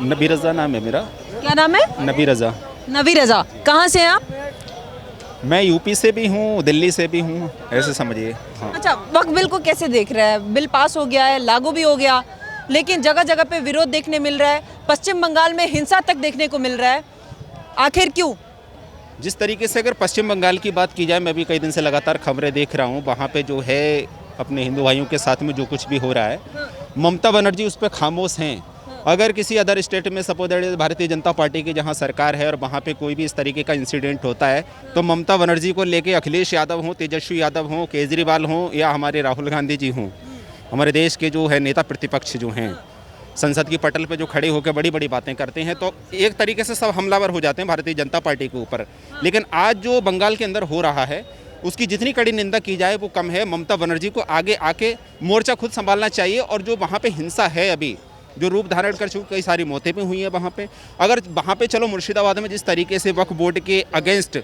नबी रज़ा नाम है मेरा। क्या नाम है? नबी रज़ा। नबी रजा। कहाँ से हैं आप? मैं यूपी से भी हूँ, दिल्ली से भी हूँ, ऐसे समझिए। हाँ। अच्छा, वक्फ बिल को कैसे देख रहे हैं? बिल पास हो गया है, लागू भी हो गया, लेकिन जगह जगह पे विरोध देखने मिल रहा है। पश्चिम बंगाल में हिंसा तक देखने को मिल रहा है। आखिर क्यों? जिस तरीके से अगर पश्चिम बंगाल की बात की जाए, मैं भी कई दिन से लगातार खबरें देख रहा हूँ। वहाँ पे जो है अपने हिंदू भाइयों के साथ में जो कुछ भी हो रहा है, ममता बनर्जी उस पर खामोश हैं। अगर किसी अदर स्टेट में सपोज भारतीय जनता पार्टी की जहां सरकार है और वहां पे कोई भी इस तरीके का इंसिडेंट होता है, तो ममता बनर्जी को लेके अखिलेश यादव हों, तेजस्वी यादव हों, केजरीवाल हों या हमारे राहुल गांधी जी हों, हमारे देश के जो है नेता प्रतिपक्ष जो हैं, संसद की पटल पे जो खड़े होकर बड़ी बड़ी बातें करते हैं, तो एक तरीके से सब हमलावर हो जाते हैं भारतीय जनता पार्टी के ऊपर। लेकिन आज जो बंगाल के अंदर हो रहा है, उसकी जितनी कड़ी निंदा की जाए वो कम है। ममता बनर्जी को आगे आके मोर्चा खुद संभालना चाहिए। और जो वहाँ पे हिंसा है, अभी जो रूप धारण कर चुकी, कई सारी मौतें भी हुई हैं वहाँ पे। अगर वहाँ पे चलो मुर्शिदाबाद में जिस तरीके से वक्फ बोर्ड के अगेंस्ट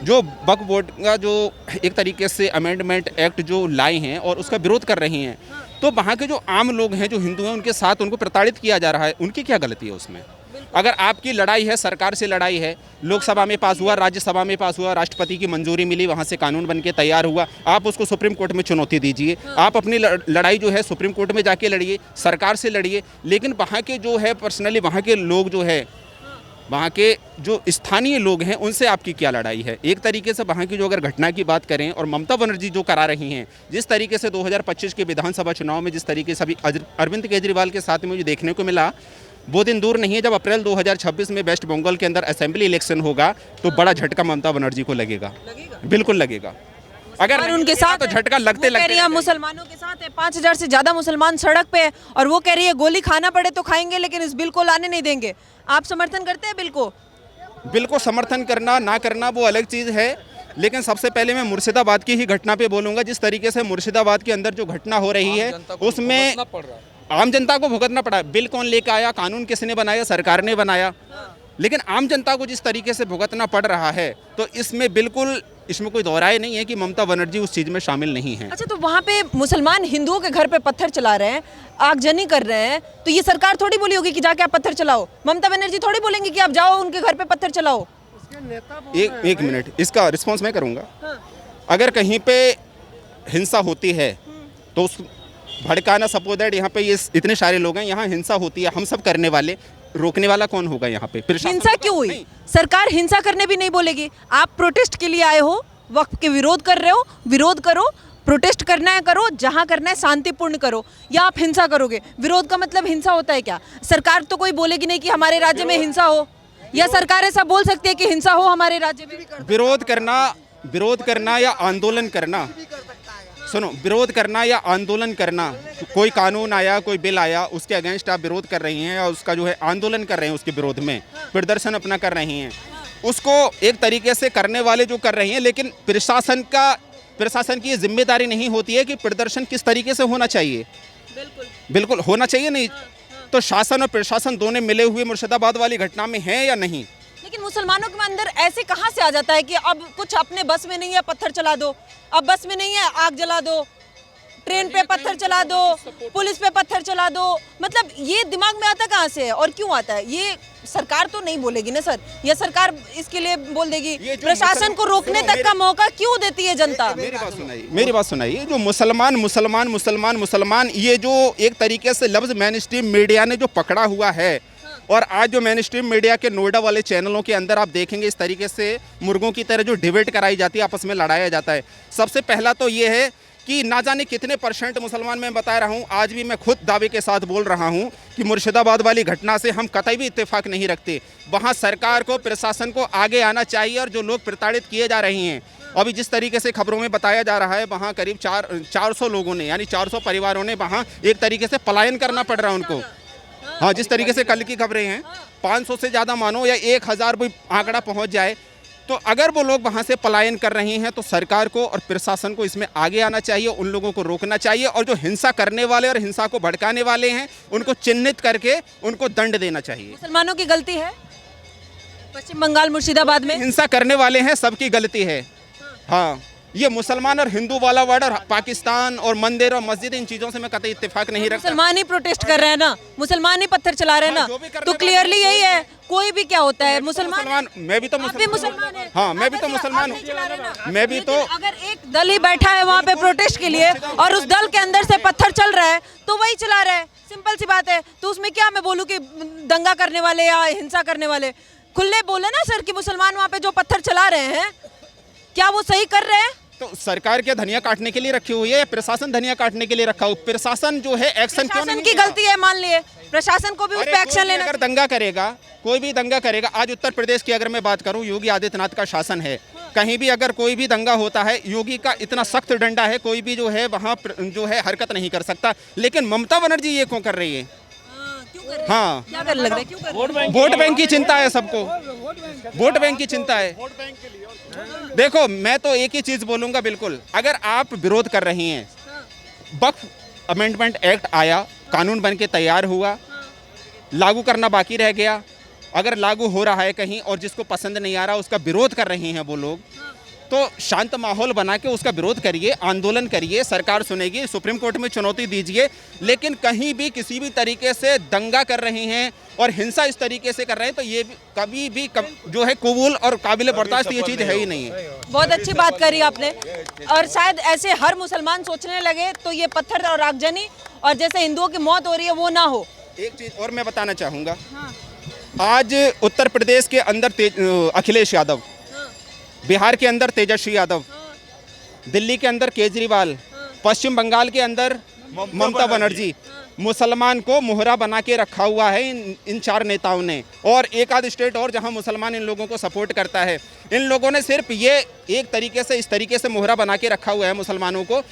जो वक्फ बोर्ड का जो एक तरीके से अमेंडमेंट एक्ट जो लाए हैं और उसका विरोध कर रही हैं, तो वहाँ के जो आम लोग हैं, जो हिंदू हैं, उनके साथ उनको प्रताड़ित किया जा रहा है। उनकी क्या गलती है उसमें? अगर आपकी लड़ाई है, सरकार से लड़ाई है, लोकसभा में पास हुआ, राज्यसभा में पास हुआ, राष्ट्रपति की मंजूरी मिली, वहाँ से कानून बन के तैयार हुआ, आप उसको सुप्रीम कोर्ट में चुनौती दीजिए। आप अपनी लड़ाई जो है सुप्रीम कोर्ट में जाके लड़िए, सरकार से लड़िए। लेकिन वहाँ के जो है पर्सनली वहाँ के लोग जो है, वहाँ के जो स्थानीय लोग हैं, उनसे आपकी क्या लड़ाई है? एक तरीके से वहाँ की जो अगर घटना की बात करें और ममता बनर्जी जो करा रही हैं, जिस तरीके से 2025 के विधानसभा चुनाव में जिस तरीके से अभी अरविंद केजरीवाल के साथ में मुझे देखने को मिला, वो दिन दूर नहीं है जब अप्रैल 2026 में वेस्ट बंगाल के अंदर असेंबली इलेक्शन होगा, तो बड़ा झटका ममता बनर्जी को लगेगा। बिल्कुल लगेगा। अगर उनके साथ तो झटका लगते लगते मुसलमानों के साथ है। 5,000 से ज्यादा मुसलमान सड़क पे है और वो कह रही है गोली खाना पड़े तो खाएंगे, लेकिन इस बिल को लाने नहीं देंगे। आप समर्थन करते हैं बिल को? बिल को समर्थन करना ना करना वो अलग चीज़ है। लेकिन सबसे पहले मैं मुर्शिदाबाद की ही घटना पे बोलूँगा। जिस तरीके से मुर्शिदाबाद के अंदर जो घटना हो रही है, उसमें आम जनता को भुगतना पड़ा। बिल कौन लेकर आया, कानून किसने बनाया? सरकार ने बनाया। लेकिन आम जनता को जिस तरीके से भुगतना पड़ रहा है, तो इसमें बिल्कुल इसमें कोई दोहराए नहीं है कि ममता बनर्जी उस चीज़ में शामिल नहीं है। अच्छा, तो वहाँ पे मुसलमान हिंदुओं के घर पे पत्थर चला रहे हैं, आगजनी कर रहे हैं, तो ये सरकार थोड़ी बोली होगी कि जाके आप पत्थर चलाओ? ममता बनर्जी थोड़ी बोलेंगे कि आप जाओ उनके घर पे पत्थर चलाओ? एक मिनट, इसका रिस्पॉन्स मैं करूँगा। अगर कहीं पे हिंसा होती है तो उस भड़काना, सपोज दैट यहाँ पे ये इतने सारे लोग हैं, यहाँ हिंसा होती है, हम सब करने वाले, रोकने वाला कौन होगा यहाँ पे? हिंसा क्यों हुई? सरकार हिंसा करने भी नहीं बोलेगी। आप प्रोटेस्ट के लिए आए हो, वक्फ के विरोध कर रहे हो, विरोध करो। प्रोटेस्ट करना है करो, जहां करना है शांतिपूर्ण करो, या आप हिंसा करोगे? विरोध का मतलब हिंसा होता है क्या? सरकार तो कोई बोलेगी नहीं कि हमारे राज्य में हिंसा हो, या सरकार ऐसा बोल सकती है कि हिंसा हो हमारे राज्य में? विरोध करना या आंदोलन करना, सुनो, विरोध करना या आंदोलन करना, कोई कानून आया, कोई बिल आया, उसके अगेंस्ट आप विरोध कर रही हैं और उसका जो है आंदोलन कर रहे हैं, उसके विरोध में प्रदर्शन अपना कर रही हैं, उसको एक तरीके से करने वाले जो कर रही हैं। लेकिन प्रशासन की ये जिम्मेदारी नहीं होती है कि प्रदर्शन किस तरीके से होना चाहिए। बिल्कुल होना चाहिए नहीं। तो शासन और प्रशासन दोनों मिले हुए मुर्शिदाबाद वाली घटना में हैं या नहीं? लेकिन मुसलमानों के अंदर ऐसे कहाँ से आ जाता है कि अब कुछ अपने बस में नहीं है, पत्थर चला दो, अब बस में नहीं है, आग जला दो, ट्रेन पे पत्थर चला दो, पुलिस पे पत्थर चला दो? मतलब ये दिमाग में आता कहाँ से है और क्यों आता है? ये सरकार तो नहीं बोलेगी ना सर, या सरकार इसके लिए बोल देगी? प्रशासन को रोकने तक का मौका क्यों देती है जनता? मेरी बात सुनाइए। जो मुसलमान, ये जो एक तरीके से लफ्ज मेन स्ट्रीम मीडिया ने जो पकड़ा हुआ है, और आज जो मेन स्ट्रीम मीडिया के नोएडा वाले चैनलों के अंदर आप देखेंगे इस तरीके से मुर्गों की तरह जो डिबेट कराई जाती है, आपस में लड़ाया जाता है। सबसे पहला तो ये है कि ना जाने कितने % मुसलमान, मैं बता रहा हूँ, आज भी मैं खुद दावे के साथ बोल रहा हूँ कि मुर्शिदाबाद वाली घटना से हम कतई भी इत्तेफाक नहीं रखते। वहाँ सरकार को, प्रशासन को आगे आना चाहिए। और जो लोग प्रताड़ित किए जा रहे हैं, अभी जिस तरीके से खबरों में बताया जा रहा है, वहाँ करीब 400 लोगों ने, यानी 400 परिवारों ने वहाँ एक तरीके से पलायन करना पड़ रहा है उनको। हाँ, जिस तरीके से कल की खबरें हैं, 500 से ज़्यादा मानो या 1000 भी आंकड़ा पहुँच जाए, तो अगर वो लोग वहाँ से पलायन कर रहे हैं, तो सरकार को और प्रशासन को इसमें आगे आना चाहिए, उन लोगों को रोकना चाहिए। और जो हिंसा करने वाले और हिंसा को भड़काने वाले हैं, उनको चिन्हित करके उनको दंड देना चाहिए। मुसलमानों की गलती है? पश्चिम बंगाल मुर्शिदाबाद में हिंसा करने वाले हैं, सबकी गलती है। हाँ, ये मुसलमान और हिंदू वाला वर्ड और पाकिस्तान और मंदिर और मस्जिद, इन चीजों से मैं कतई इत्तेफाक नहीं रखता। मुसलमान ही प्रोटेस्ट कर रहे हैं ना, मुसलमान ही पत्थर चला रहे हैं हाँ, जो भी ना, करने तो वाले क्लियरली यही है। कोई भी क्या होता है, मुसलमान मैं भी तो आप भी मुसलमान हैं। हाँ, मैं भी तो आप मुसलमान नहीं चला रहे ना। हूँ। मैं भी तो लेकिन अगर एक दल ही बैठा है वहाँ पे प्रोटेस्ट के लिए और उस दल के अंदर से पत्थर चल रहा है तो वही चला रहा है, सिंपल सी बात है। तो उसमें क्या मैं बोलूँ कि दंगा करने वाले या हिंसा करने वाले, खुले बोले ना सर कि मुसलमान वहाँ पे जो पत्थर चला रहे हैं क्या वो सही कर रहे हैं? तो सरकार क्या धनिया काटने के लिए रखी हुई है या प्रशासन धनिया काटने के लिए रखा हुआ? प्रशासन जो है एक्शन क्यों प्रशासन नहीं की लेगा? गलती है, मान लिए प्रशासन को भी उस अरे पर कोई एक्शन भी लेना अगर दंगा करेगा, कोई भी दंगा करेगा, आज उत्तर प्रदेश की अगर मैं बात करूं, योगी आदित्यनाथ का शासन है, कहीं भी अगर कोई भी दंगा होता है, योगी का इतना सख्त डंडा है, कोई भी जो है वहाँ जो है हरकत नहीं कर सकता। लेकिन ममता बनर्जी ये क्यों कर रही है? हाँ, क्या कर लग रहा है, क्यों कर रहे हैं? वोट बैंक की चिंता है सबको, वोट बैंक की चिंता है। देखो, मैं तो एक ही चीज बोलूंगा, बिल्कुल अगर आप विरोध कर रही हैं, वक्फ अमेंडमेंट एक्ट आया, कानून बन के तैयार हुआ, लागू करना बाकी रह गया, अगर लागू हो रहा है कहीं और जिसको पसंद नहीं आ रहा उसका विरोध कर रहे हैं वो लोग, तो शांत माहौल बना के उसका विरोध करिए, आंदोलन करिए, सरकार सुनेगी, सुप्रीम कोर्ट में चुनौती दीजिए। लेकिन कहीं भी किसी भी तरीके से दंगा कर रहे हैं और हिंसा इस तरीके से कर रहे हैं तो ये कभी भी जो है कबूल और काबिल बर्दाश्त ये चीज़ है ही नहीं है। बहुत अच्छी बात करी आपने, और शायद ऐसे हर मुसलमान सोचने लगे तो ये पत्थर और आगजनी और जैसे हिंदुओं की मौत हो रही है वो ना हो। एक चीज़ और मैं बताना चाहूँगा, आज उत्तर प्रदेश के अंदर अखिलेश यादव, बिहार के अंदर तेजस्वी यादव, दिल्ली के अंदर केजरीवाल, पश्चिम बंगाल के अंदर ममता बनर्जी, मुसलमान को मोहरा बना के रखा हुआ है इन चार नेताओं ने। और एक आध स्टेट और जहां मुसलमान इन लोगों को सपोर्ट करता है, इन लोगों ने सिर्फ ये एक तरीके से इस तरीके से मोहरा बना के रखा हुआ है मुसलमानों को।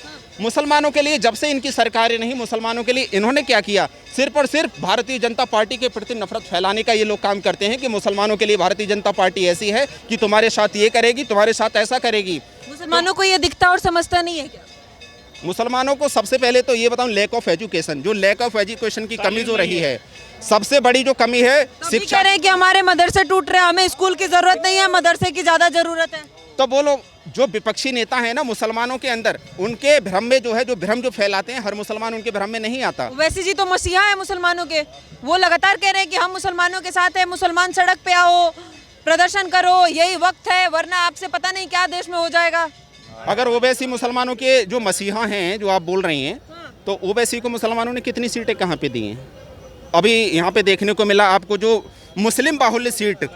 मुसलमानों के लिए जब से इनकी सरकारें नहीं, मुसलमानों के लिए इन्होंने क्या किया, सिर्फ और सिर्फ भारतीय जनता पार्टी के प्रति नफरत फैलाने का ये लोग काम करते हैं कि मुसलमानों के लिए भारतीय जनता पार्टी ऐसी है कि तुम्हारे साथ ये करेगी, तुम्हारे साथ ऐसा करेगी। मुसलमानों को ये दिखता और समझता नहीं है क्या? मुसलमानों को सबसे पहले तो ये बताऊं, लैक ऑफ एजुकेशन, जो लैक ऑफ एजुकेशन की कमी जो रही है, सबसे बड़ी जो कमी है शिक्षा। कह रहे हैं कि हमारे मदरसे टूट रहे हैं, हमें स्कूल की जरूरत नहीं है, मदरसे की ज्यादा जरूरत है। तो वो लोग जो विपक्षी नेता हैं ना मुसलमानों के अंदर, उनके भ्रम में जो है, जो भ्रम जो फैलाते हैं, हर मुसलमान उनके भ्रम में नहीं आता। वैसे जी तो मसीहा है मुसलमानों के, वो लगातार कह रहे हैं कि हम मुसलमानों के साथ हैं, मुसलमान सड़क पे आओ, प्रदर्शन करो, यही वक्त है, वरना आपसे पता नहीं क्या देश में हो जाएगा। अगर ओवैसी मुसलमानों के जो मसीहा हैं जो आप बोल रही हैं, तो ओवैसी को मुसलमानों ने कितनी सीटें कहाँ पे दी हैं? अभी यहाँ पे देखने को मिला आपको जो मुस्लिम बाहुल्य सीट,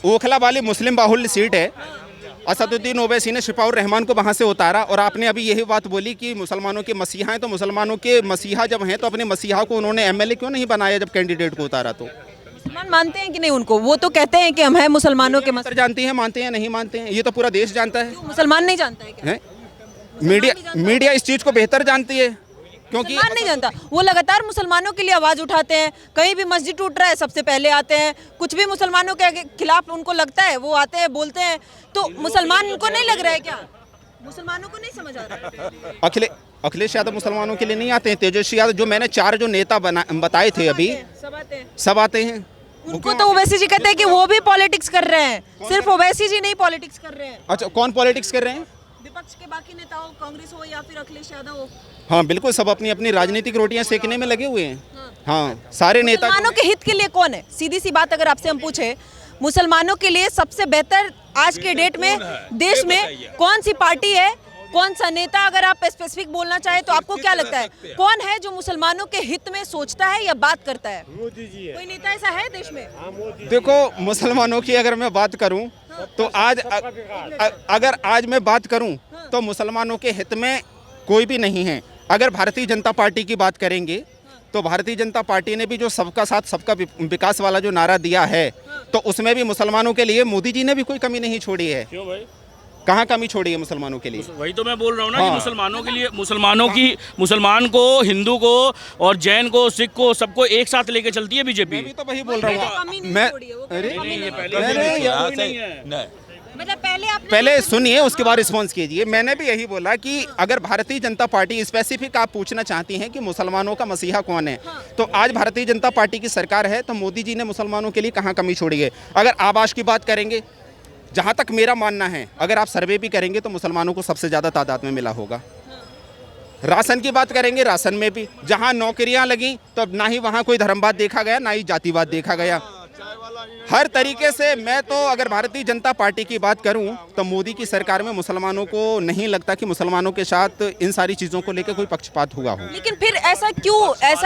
ओखला वाली मुस्लिम बाहुल्य सीट है, असदुद्दीन ओवैसी ने शिफाउर रहमान को वहाँ से उतारा। और आपने अभी यही बात बोली कि मुसलमानों के मसीहा हैं, तो मुसलमानों के मसीहा जब हैं तो अपने मसीहा को उन्होंने एमएलए क्यों नहीं बनाया जब कैंडिडेट को उतारा? तो मुसलमान मानते हैं कि नहीं उनको? वो तो कहते हैं कि हम हैं मुसलमानों के मसीहा। जानती हैं, मानते हैं, नहीं मानते हैं, ये तो पूरा देश जानता है। मुसलमान नहीं जानता है क्या? मीडिया इस चीज़ को बेहतर जानती है, क्योंकि मुसलमान नहीं जानता। वो लगातार मुसलमानों के लिए आवाज उठाते हैं, कहीं भी मस्जिद टूट रहा है सबसे पहले आते हैं, कुछ भी मुसलमानों के खिलाफ उनको लगता है वो आते हैं, बोलते हैं। तो मुसलमान को नहीं लग रहा है क्या? मुसलमानों को नहीं समझ आ रहा है? अखिलेश यादव मुसलमानों के लिए नहीं आते हैं। तेजस्वी यादव, जो मैंने चार जो नेता बताए थे अभी, सब आते हैं। उनको तो ओवैसी जी कहते हैं कि वो भी पॉलिटिक्स कर रहे हैं, सिर्फ ओवैसी जी नहीं पॉलिटिक्स कर रहे हैं। अच्छा, कौन पॉलिटिक्स कर रहे हैं? विपक्ष के बाकी नेता हो, कांग्रेस हो या फिर अखिलेश यादव हो। हाँ बिल्कुल, सब अपनी अपनी राजनीतिक रोटियां सेकने में लगे हुए हैं। हाँ, सारे नेता। मुसलमानों के हित के लिए कौन है? सीधी सी बात अगर आपसे हम पूछे, मुसलमानों के लिए सबसे बेहतर आज के डेट में देश में कौन सी पार्टी है, कौन सा नेता? अगर आप स्पेसिफिक बोलना चाहे तो आपको क्या लगता है कौन है जो मुसलमानों के हित में सोचता है या बात करता है? मोदी जी है। कोई नेता ऐसा है देश में? देखो, मुसलमानों की अगर मैं बात करूं तो आज अगर आज मैं बात करूं तो मुसलमानों के हित में कोई भी नहीं है। अगर भारतीय जनता पार्टी की बात करेंगे तो भारतीय जनता पार्टी ने भी जो सबका साथ सबका विकास वाला जो नारा दिया है, तो उसमें भी मुसलमानों के लिए मोदी जी ने भी कोई कमी नहीं छोड़ी है। क्यों भाई? कहाँ कमी छोड़ी है मुसलमानों के लिए? वही तो मैं बोल रहा हूँ ना कि मुसलमानों के लिए, मुसलमान को, हिंदू को और जैन को, सिख को, सबको एक साथ लेके चलती है बीजेपी। मैं भी तो वही बोल रहा हूँ। मैं मतलब पहले सुनिए, उसके बाद रिस्पॉन्स कीजिए। मैंने भी यही बोला कि अगर भारतीय जनता पार्टी स्पेसिफिक आप पूछना चाहती हैं कि मुसलमानों का मसीहा कौन है, तो आज भारतीय जनता पार्टी की सरकार है, तो मोदी जी ने मुसलमानों के लिए कहाँ कमी छोड़ी है? अगर आवास की बात करेंगे, जहाँ तक मेरा मानना है, अगर आप सर्वे भी करेंगे तो मुसलमानों को सबसे ज़्यादा तादाद में मिला होगा। राशन की बात करेंगे, राशन में भी जहाँ नौकरियाँ लगी तो अब ना ही वहाँ कोई धर्मवाद देखा गया, ना ही जातिवाद देखा गया। हर तरीके से मैं तो अगर भारतीय जनता पार्टी की बात करूं तो मोदी की सरकार में मुसलमानों को नहीं लगता कि मुसलमानों के साथ इन सारी चीज़ों को लेकर कोई पक्षपात हुआ हो। लेकिन फिर ऐसा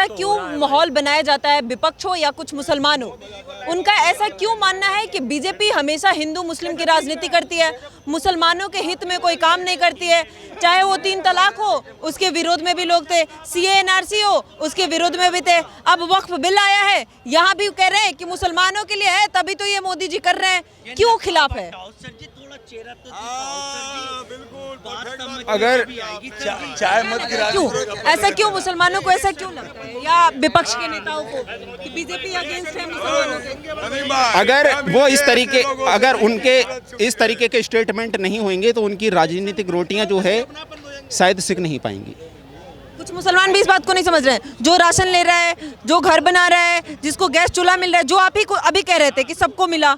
क्यों माहौल बनाया जाता है, विपक्ष हो या कुछ मुसलमान हो, उनका ऐसा क्यों मानना है कि बीजेपी हमेशा हिंदू मुस्लिम की राजनीति करती है, मुसलमानों के हित में कोई काम नहीं करती है। चाहे वो 3 तलाक हो, उसके विरोध में भी लोग थे, CAA NRC हो, उसके विरोध में भी थे। अब वक्फ बिल आया है, यहाँ भी कह रहे हैं कि मुसलमानों के लिए है, तभी तो ये मोदी जी कर रहे हैं। क्यों खिलाफ है? अगर चाय मत गिरा, क्यों ऐसा, क्यों मुसलमानों को ऐसा क्यों लगता है, या विपक्ष के नेताओं को कि बीजेपी अगेंस्ट है मुसलमानों से? अगर वो अगर उनके इस तरीके के स्टेटमेंट नहीं होंगे तो उनकी राजनीतिक रोटियां जो है शायद सिक नहीं पाएंगी। कुछ मुसलमान भी इस बात को नहीं समझ रहे हैं, जो राशन ले रहा है, जो घर बना रहा है, जिसको गैस चूल्हा मिल रहा है, जो आप ही को अभी कह रहे थे कि सबको मिला,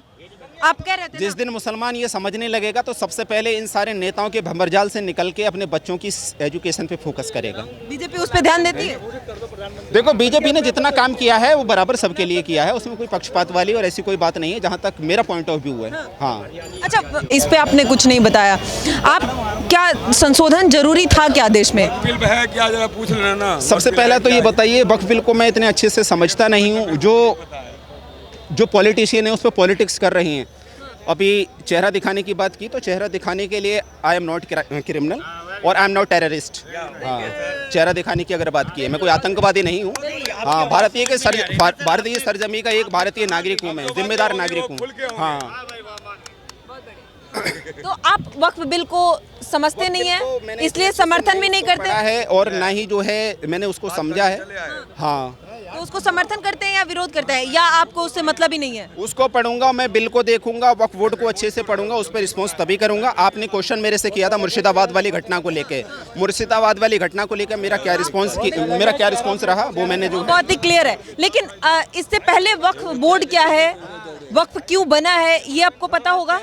आप कह रहे थे जिस दिन मुसलमान ये समझने लगेगा तो सबसे पहले इन सारे नेताओं के भंवरजाल से निकल के अपने बच्चों की एजुकेशन पे फोकस करेगा। बीजेपी उस पर ध्यान देती है? देखो, बीजेपी ने जितना काम किया है वो बराबर सबके लिए किया है, उसमें कोई पक्षपात वाली और ऐसी कोई बात नहीं है, जहाँ तक मेरा पॉइंट ऑफ व्यू है। हाँ, अच्छा, इस पे आपने कुछ नहीं बताया, आप क्या संशोधन जरूरी था क्या देश में? बिल है क्या, जरा पूछ लेना ना। सबसे पहला तो ये बताइए, वक्फ बिल को मैं इतने अच्छे से समझता नहीं हूँ। जो पॉलिटिशियन है उस पर पॉलिटिक्स कर रही हैं। अभी चेहरा दिखाने की बात की तो चेहरा दिखाने के लिए आई एम नॉट क्रिमिनल और आई एम नॉट टेररिस्ट। हाँ, चेहरा दिखाने की अगर बात की है, मैं कोई आतंकवादी नहीं हूँ। हाँ, भारतीय सरजमी का एक भारतीय नागरिक हूँ, मैं जिम्मेदार नागरिक हूँ। हाँ, तो आप वक्फ बिल को समझते नहीं है, इसलिए समर्थन भी नहीं करते है, और ना ही जो है मैंने उसको समझा है। हाँ, तो उसको समर्थन करते हैं या विरोध करते हैं, या आपको उससे मतलब ही नहीं है? उसको पढ़ूंगा, मैं बिल को देखूंगा, वक्फ बोर्ड को अच्छे से पढ़ूंगा, उस पर रिस्पॉन्स तभी करूंगा। आपने क्वेश्चन मेरे से किया था मुर्शिदाबाद वाली घटना को लेके, मुर्शिदाबाद वाली घटना को लेकर मेरा क्या रिस्पॉन्स रहा वो मैंने जो बहुत ही क्लियर है। लेकिन इससे पहले वक्फ बोर्ड क्या है, वक्फ क्यों बना है, ये आपको पता होगा?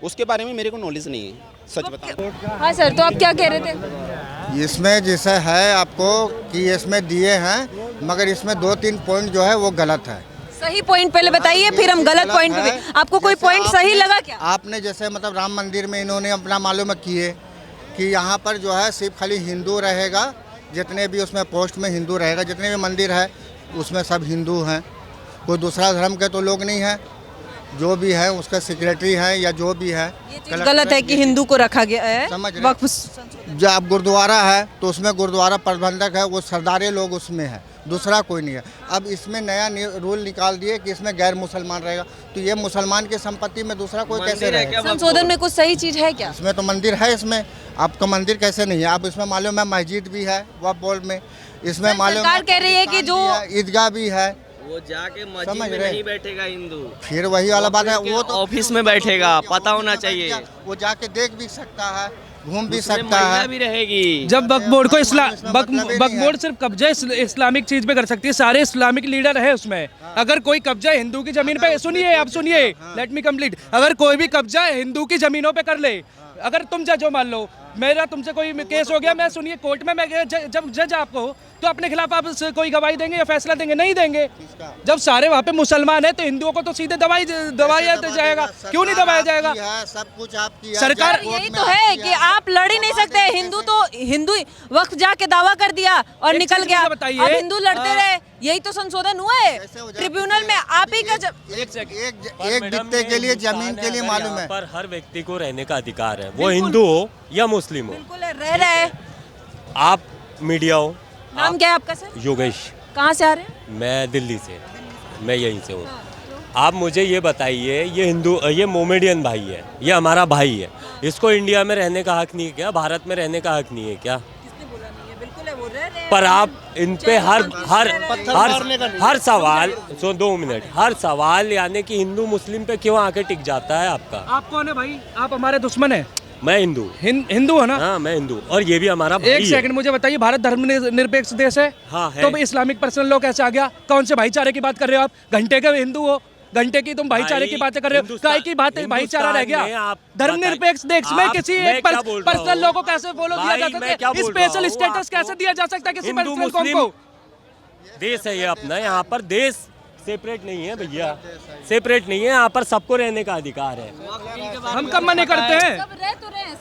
उसके बारे में मेरे को नॉलेज नहीं है, सच बताऊं। हाँ सर, तो आप क्या कह रहे थे? इसमें जैसे है आपको कि इसमें दिए हैं, मगर इसमें 2-3 पॉइंट जो है वो गलत है। सही पॉइंट पहले बताइए, फिर हम गलत पॉइंट पे भी। आपको कोई पॉइंट सही लगा क्या? आपने जैसे मतलब राम मंदिर में इन्होंने अपना मालूम किए कि यहाँ पर जो है सिर्फ खाली हिंदू रहेगा, जितने भी उसमें पोस्ट में हिंदू रहेगा, जितने भी मंदिर है उसमें सब हिंदू हैं, कोई दूसरा धर्म के तो लोग नहीं हैं। जो भी है उसका सेक्रेटरी है या जो भी है, गलत है कि हिंदू को रखा गया है। समझ रहे? वक्फ जब गुरुद्वारा है तो उसमें गुरुद्वारा प्रबंधक है, वो सरदारे लोग उसमें है, दूसरा कोई नहीं है। अब इसमें नया रूल निकाल दिए कि इसमें गैर मुसलमान रहेगा, तो ये मुसलमान की संपत्ति में दूसरा कोई कैसे रहेगा? संशोधन में कुछ सही चीज है क्या? इसमें तो मंदिर है, इसमें आपका मंदिर कैसे नहीं है? आप इसमें मालूम है मस्जिद भी है वक्फ बोर्ड में, इसमें मालूम सरकार कह रही है कि जो ईदगाह भी है, वो जाके मस्जिद में नहीं बैठेगा हिंदू, फिर वही वाला बात है, वो तो ऑफिस में बैठेगा, पता होना चाहिए। वो जाके देख भी सकता है, घूम भी उसमें सकता महिला है। भी रहेगी। जब वक्फ बोर्ड को मतलब ही वक्फ नहीं बोर्ड है। सिर्फ कब्जा इस्लामिक चीज पे कर सकती है, सारे इस्लामिक लीडर है उसमें। अगर कोई कब्जा हिंदू की जमीन पे, सुनिए आप सुनिए, लेट मी कंप्लीट। अगर कोई भी कब्जा हिंदू की जमीनों पे कर ले, अगर तुम जज हो, मान लो मेरा तुमसे कोई केस हो गया, मैं सुनिए कोर्ट में, मैं जब जज आपको तो अपने खिलाफ आप कोई गवाही देंगे या फैसला देंगे? नहीं देंगे। जब सारे वहाँ पे मुसलमान है तो हिंदुओं को तो सीधे दबाया जाएगा, क्यों नहीं दबाया जाएगा? सब कुछ आपकी सरकार यही तो है कि आप लड़ ही नहीं सकते। हिंदू तो हिंदू वक्त जाके दावा कर दिया और एक निकल चीज़ गया, मुझे बताइए। अब हिंदू लड़ते रहे, यही तो संशोधन हुआ है ट्रिब्यूनल में। आप ही का एक बित्ते के लिए जमीन के लिए मालूम है, पर हर व्यक्ति को रहने का अधिकार है, वो हिंदू हो या मुस्लिम हो। बिल्कुल रह रहा है। आप मीडिया हो। नाम क्या है आपका सर? योगेश। कहाँ से आ रहे हैं? मैं दिल्ली से, मैं यहीं से हूँ। आप मुझे ये बताइए, ये मोमेडियन भाई है, ये हमारा भाई है, इसको इंडिया में रहने का हक नहीं है क्या? भारत में रहने का हक नहीं है क्या? पर आप इन पे हर सवाल 2 मिनट, हर सवाल यानी कि हिंदू मुस्लिम पे क्यों आके टिक जाता है आपका? आप कौन है भाई? आप हमारे दुश्मन है। मैं हिंदू। हिंदू है ना? हाँ, मैं हिंदू, और ये भी हमारा भाई एक सेकंड मुझे बताइए, भारत धर्मनिरपेक्ष देश है? हाँ है। तो इस्लामिक पर्सनल लॉ कैसे आ गया? कौन से भाईचारे की बात कर रहे हो आप? घंटे के हिंदू हो, घंटे की तुम भाईचारे की बातें कर रहे हो, हिंदुस्तान- काय की बात है, भाईचारा रह गया। हिंदुस्तान में आप धर्मनिरपेक्ष देश में आप- किसी मैं एक क्या बोल रहा पर्सनल हूँ? लोगों को कैसे फॉलो दिया भाई, जा मैं सकता क्या है, बोल रहा स्पेशल हूँ स्टेटस आपको? कैसे दिया जा सकता है किसी हिंदू पर्सनल कौम मुस्लिम को? देश है ये अपना, यहाँ पर देश सेपरेट नहीं है भैया, सेपरेट नहीं है, यहाँ पर सबको रहने का अधिकार है। हम कब मना करते हैं?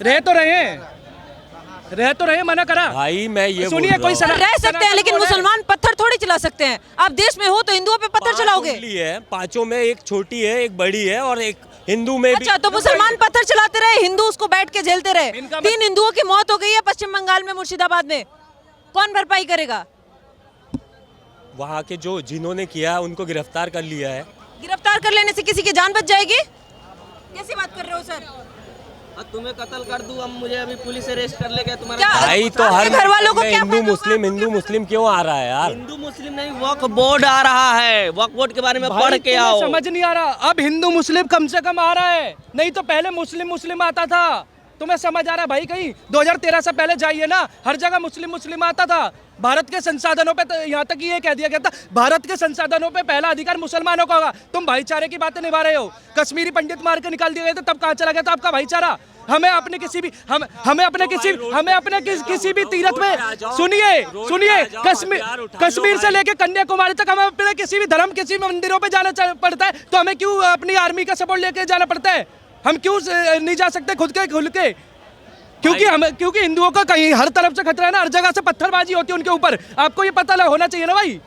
रह तो रहे हैं, रह तो रहे, मना करा। भाई मैं ये सुनिए, बोल कोई रहा हूँ। रह सकते हैं लेकिन मुसलमान पत्थर थोड़ी चला सकते हैं। आप देश में हो तो हिंदुओं पे पत्थर पांच चलाओगे? उंगली है, पांचों में एक छोटी है, एक बड़ी है, और एक हिंदू में भी। अच्छा, तो मुसलमान पत्थर चलाते रहे, हिंदू उसको बैठ के झेलते रहे। इनका 3 हिंदुओं की मौत हो गई है पश्चिम बंगाल में, मुर्शिदाबाद में। कौन भरपाई करेगा? वहाँ के जो जिन्होंने किया है उनको गिरफ्तार कर लिया है। गिरफ्तार कर लेने से किसी की जान बच जाएगी? कैसी बात कर रहे हो सर? तुम्हें कत्ल कर दूं, अब मुझे अभी पुलिस अरेस्ट कर ले गया तुम्हारा। क्या भाई तो हर घर वालों को में क्या हिंदू मुस्लिम क्यों आ रहा है यार? हिंदू मुस्लिम नहीं, वक्फ बोर्ड आ रहा है, वक्फ बोर्ड के बारे में पढ़ भाई के तुम्हें आओ। समझ नहीं आ रहा, अब हिंदू मुस्लिम कम से कम आ रहा है, नहीं तो पहले मुस्लिम आता था। तुम्हें समझ आ रहा है भाई? कहीं 2013 से पहले जाइए ना, हर जगह मुस्लिम आता था। भारत के संसाधनों पे तो यहाँ तक ये कह दिया गया था, भारत के संसाधनों पे पहला अधिकार मुसलमानों का होगा। तुम भाईचारे की बातें निभा रहे हो। कश्मीरी पंडित मार के निकाल दिए गए थे, तब कहाँ चला गया था आपका भाईचारा? हमें अपने किसी भी किसी भी तीर्थ में सुनिए कश्मीर से लेके कन्याकुमारी तक हमें अपने किसी भी धर्म, किसी भी मंदिरों पे जाना पड़ता है, तो हमें क्यों अपनी आर्मी का सपोर्ट लेके जाना पड़ता है? हम क्यों नहीं जा सकते खुल के? क्योंकि हिंदुओं का कहीं हर तरफ से खतरा है ना, हर जगह से पत्थरबाजी होती है उनके ऊपर। आपको ये पता होना चाहिए ना भाई।